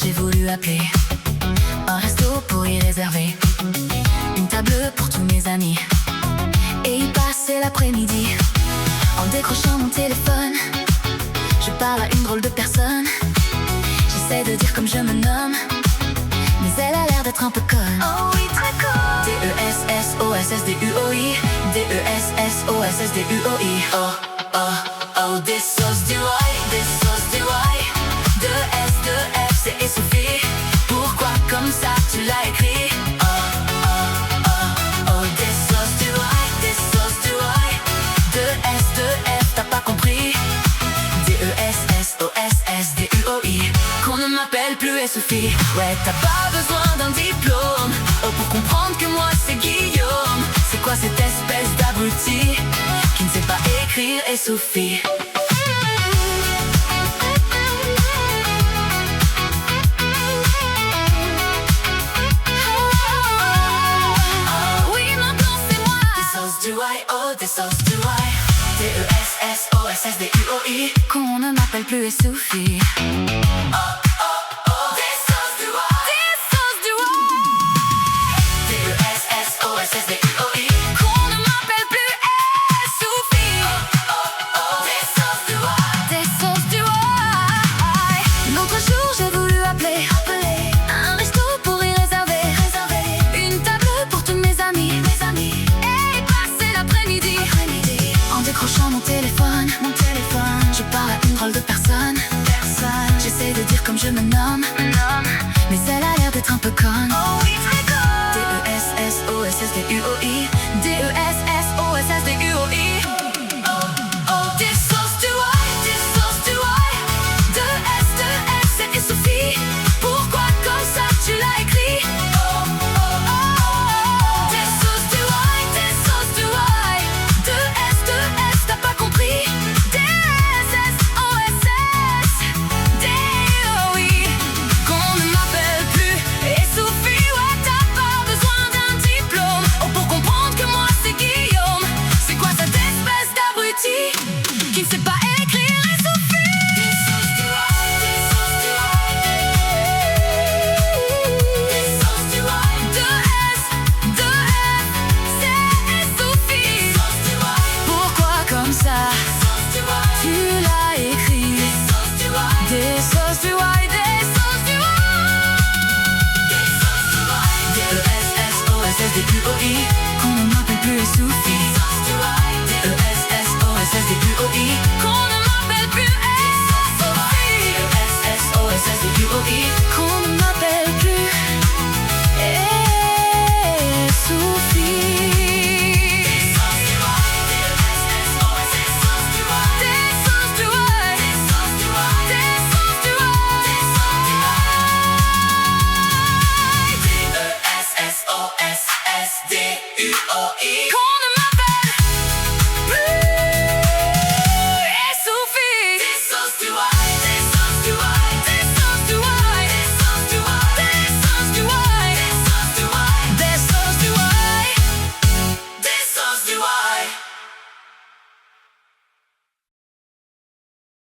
j'ai voulu appeler. Un resto pour y réserver. Une table pour tous mes amis. Et y passer l'après-midi. En décrochant mon téléphone, je parle à une drôle de personne. J'essaie de dire comme je me nomme, mais elle a l'air d'être un peu conne. Oh oui, très conne. D-E-S-S-O-S-S-D-U-O-I. D-E-S-S-O-S-S-D-U-O-I. Oh, oh, oh, des sauces du roi, des sauces du roi. Deux S, deux F, c'est et Sophie. Pourquoi comme ça tu l'as écrit? Oh, oh, oh, oh, des sauces du roi, des sauces du roi. Deux S, deux F, t'as pas compris? D-E-S-S-O-S-S-D-U-O-I. Qu'on ne m'appelle plus Sophie. Ouais, t'as pas besoin d'un diplôme, oh, pour comprendre que moi c'est Guillaume. C'est quoi cette espèce d'abruti qui ne sait pas écrire et Sophie? Oh, des sauces du roi. D-E-S-S-O-S-S-D-U-O-I. Qu'on ne m'appelle plus Sophie. Oh, oh, oh, des sauces du roi. Des sauces du roi. D-E-S-S-O-S-S-D-U-O-I. Qu'on ne m'appelle plus Sophie. Oh, oh, oh, des sauces du roi. Des sauces du roi. L'autre jour j'ai voulu appeler. Un resto pour y réserver. Une table pour tous mes amis. En décrochant mon téléphone, je parle à une drôle de personne. J'essaie de dire comme je me nomme, mais elle a l'air d'être un peu conne. Oh oui, très conne. D-E-S-S-O-S-S-D-U-O-I.